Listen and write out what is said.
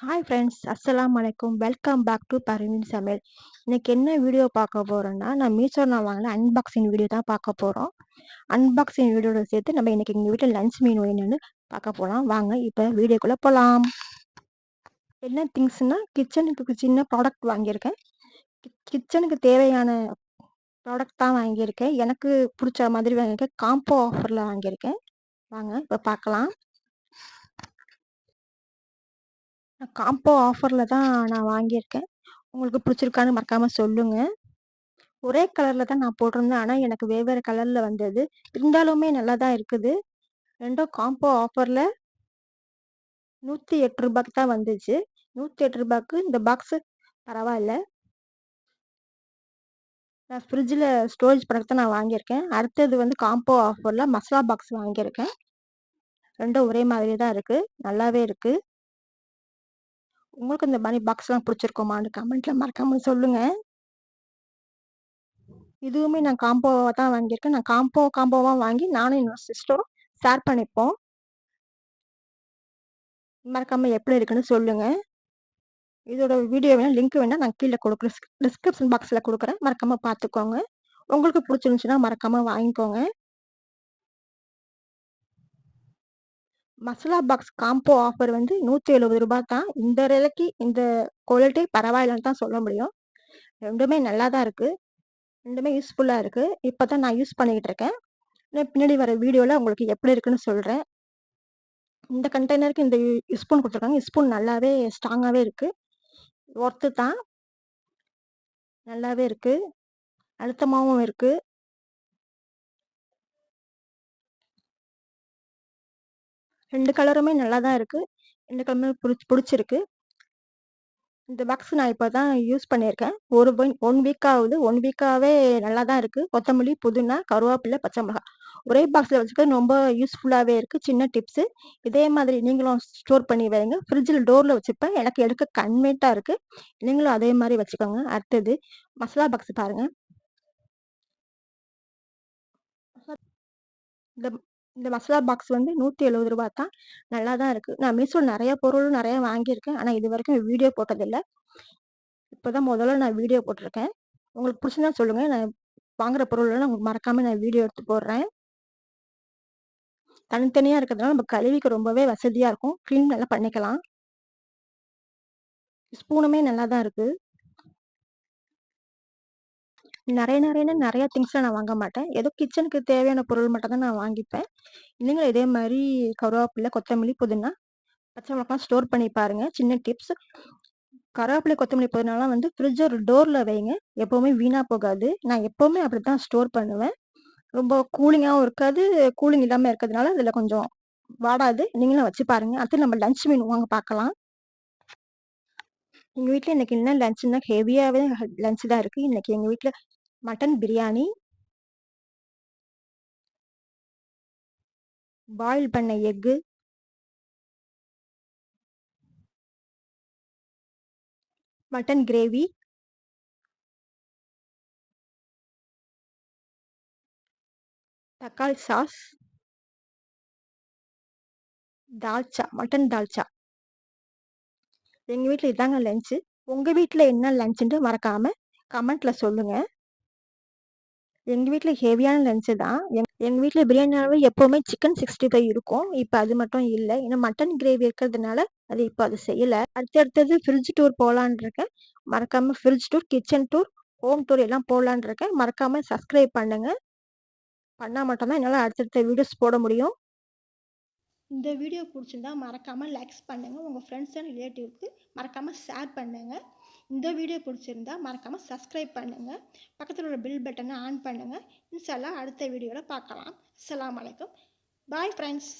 Hi friends, அஸ்ஸலாமு அலைக்கும். Welcome back to Parveen சமையல். இன்னைக்கு என்ன வீடியோ பார்க்க போறோம்னா, நான் மீஷோல வாங்கின அன்பாக்சிங் வீடியோ தான் பார்க்க போறோம். அன்பாக்சிங் வீடியோட சேர்த்து நம்ம இன்னைக்கு எங்க வீட்ல லஞ்ச் மெனு என்னன்னு பார்க்க போலாம். வாங்க இப்ப வீடியோக்குள்ள போலாம். என்ன திங்ஸ்னா கிச்சனுக்கு சின்ன ப்ராடக்ட் வாங்கியிருக்கேன். கிச்சனுக்கு தேவையான ப்ராடக்ட் தான் வாங்கியிருக்கேன். எனக்கு பிடிச்ச மாதிரி வாங்கியிருக்கேன். காம்போ ஆஃபர்ல வாங்கியிருக்கேன். வாங்க இப்ப பார்க்கலாம். காம்போ ஆஃபர்ல தான் நான் வாங்கியிருக்கேன். உங்களுக்கு பிடிச்சிருக்கான்னு மறக்காம சொல்லுங்க. ஒரே கலர்ல தான் நான் போட்டிருந்தேன். ஆனா, எனக்கு வெவ்வேறு கலர்ல வந்தது. இருந்தாலுமே நல்லா தான் இருக்குது. 2ம் காம்போ ஆஃபர்ல ரூ. 108க்கு தான் வந்துச்சு. ரூ. 108க்கு இந்த பாக்ஸு பரவாயில்ல. நான் ஃப்ரிட்ஜ்ல ஸ்டோரேஜ் பண்ணதுக்கு தான் நான் வாங்கியிருக்கேன். அடுத்தது வந்து காம்போ ஆஃபர்ல மசாலா பாக்ஸ் வாங்கியிருக்கேன். 2ம் ஒரே மாதிரி தான் இருக்கு. நல்லாவே இருக்கு. உங்களுக்கு இந்த மாரி பாக்ஸ்லாம் பிடிச்சிருக்குமான்னு கமெண்ட்ல மறக்காம சொல்லுங்க. இதுவுமே நான் காம்போவா தான் வாங்கியிருக்கேன். நான் காம்போவா வாங்கி நானும் என்னோட சிஸ்டரும் ஷேர் பண்ணிப்போம். மறக்காம எப்படி இருக்குன்னு சொல்லுங்க. இதோட வீடியோ லிங்க் வேணா நான் கீழ குடுக்குறேன். டிஸ்கிரிப்ஷன் பாக்ஸ்ல குடுக்குறேன். மறக்காம பார்த்துக்கோங்க. உங்களுக்கு புடிச்சிருந்துச்சுன்னா மறக்காம வாங்கிக்கோங்க. மசாலா பாக்ஸ் காம்போ ஆஃபர் வந்து ரூ. 170 தான். இந்த விலைக்கு இந்த குவாலிட்டி பரவாயில்லன்னு தான் சொல்ல முடியும். 2மே நல்லா தான் இருக்கு. 2மே யூஸ்ஃபுல்லா இருக்கு. இப்ப தான் நான் யூஸ் பண்ணிக்கிட்டு இருக்கேன். இன்னும் பின்னாடி வர வீடியோல உங்களுக்கு எப்படி இருக்குன்னு சொல்றேன். இந்த கண்டெய்னருக்கு இந்த ஸ்பூன் குடுத்துருக்காங்க. ஸ்பூன் நல்லாவே ஸ்ட்ராங்காவே இருக்கு. ஒர்த்து தான். நல்லாவே இருக்கு. அழுத்தமாவும் இருக்கு. 2 கலருமே நல்லா தான் இருக்கு. 2 கலருமே புடிச்சிருக்கு. இந்த பாக்ஸ் நான் இப்ப தான் யூஸ் பண்ணியிருக்கேன். 1 வீக் ஆகுது. 1 வீக்காவே நல்லா தான் இருக்கு. கொத்தமல்லி, புதினா, கருவேப்பிலை, பச்சை மிளகாய். ஒரே பாக்ஸ்ல வச்சுக்கிறது ரொம்ப யூஸ்ஃபுல்லாவே இருக்கு. சின்ன டிப்ஸு. இதே மாதிரி நீங்களும் ஸ்டோர் பண்ணி வைங்க. ஃப்ரிட்ஜ்ல டோர்ல வச்சுப்பேன். எனக்கு எடுக்க கன்வீனியன்ட்டா இருக்கு. நீங்களும் அதே மாரி வச்சுக்கோங்க. அடுத்தது மசாலா பாக்ஸ் பாருங்க. இந்த இந்த மசாலா பாக்ஸ் வந்து ரூ. 170 தான். நல்லா தான் இருக்கு. நான் மீஷோல நெறைய பொருள் நெறைய வாங்கியிருக்கேன். ஆனா இதுவரைக்கும் வீடியோ போட்டதில்ல. இப்பதான் முதல்ல நான் வீடியோ போட்டிருக்கேன். உங்களுக்கு பிடிச்சிருந்தா சொல்லுங்க. நான் வாங்குற பொருள்லாம் உங்களுக்கு மறக்காம நான் வீடியோ எடுத்து போடுறேன். தனித்தனியா இருக்கிறதுனால நம்ம கழுவிக்க ரொம்பவே வசதியா இருக்கும். கிளீன் நல்லா பண்ணிக்கலாம். ஸ்பூனுமே நல்லா தான் இருக்கு. நெறைய திங்ஸ்லாம் நான் வாங்க மாட்டேன். ஏதோ கிச்சனுக்கு தேவையான பொருள் மட்டும் தான் நான் வாங்கிப்பேன். நீங்களும் இதே மாரி கருவேப்பிலை, கொத்தமல்லி, புதினா, பச்சை மிளகாய் ஸ்டோர் பண்ணி பாருங்க. சின்ன டிப்ஸ். கருவேப்பிலை, கொத்தமல்லி, புதினாலாம் வந்து ஃப்ரிட்ஜ் டோர்ல வைங்க. எப்பவுமே வீணா போகாது. நான் எப்பவுமே அப்படித்தான் ஸ்டோர் பண்ணுவேன். ரொம்ப கூலிங்காவும் இருக்காது. கூலிங் இல்லாம இருக்கிறதுனால அதில கொஞ்சம் வாடாது. நீங்களும் வச்சு பாருங்க. அடுத்து நம்ம லஞ்ச் மெனு வாங்க பார்க்கலாம். எங்க வீட்ல இன்னைக்கு என்ன லஞ்சுன்னா ஹெவியாவே லஞ்ச் தான் இருக்கு. இன்னைக்கு எங்க வீட்ல மட்டன் பிரியாணி, பாயில் பண்ண எக்கு, மட்டன் கிரேவி, தக்காளி சாஸ், தால்ச்சா, மட்டன் தால்ச்சா. எங்க வீட்ல இதாங்க லஞ்ச்சு. உங்க வீட்ல என்ன லஞ்சுன்ட்டு மறக்காம கமெண்ட்ல சொல்லுங்க. எங்க வீட்ல ஹெவியான லஞ்ச் தான். எங்க வீட்ல பிரியாணினாவே எப்பவுமே சிக்கன் 65 இருக்கும். இப்ப அது மட்டும் இல்ல. ஏன்னா மட்டன் கிரேவி இருக்கிறதுனால, அது செய்யல. அடுத்தது ஃப்ரிட்ஜ் டூர் போலான்னு இருக்கேன். மறக்காம fridge tour, kitchen tour, home tour எல்லாம் போலான்னு இருக்கேன். மறக்காம சப்ஸ்கிரைப் பண்ணுங்க. பண்ணா மட்டும் தான் என்னால அடுத்தடுத்த வீடியோஸ் போட முடியும். இந்த வீடியோ புடிச்சிருந்தா மறக்காம லைக்ஸ் பண்ணுங்க. உங்க ஃப்ரெண்ட்ஸ் அண்ட் ரிலேட்டிவ்க்கு மறக்காம ஷேர் பண்ணுங்க. இந்த வீடியோ புடிச்சிருந்தா மறக்காம சப்ஸ்கிரைப் பண்ணுங்க. பக்கத்துல உள்ள பெல் பட்டன ஆன் பண்ணுங்க. இன்ஷா அல்லாஹ் அடுத்த வீடியோல பார்க்கலாம். அஸ்ஸலாமு அலைக்கும். Bye friends.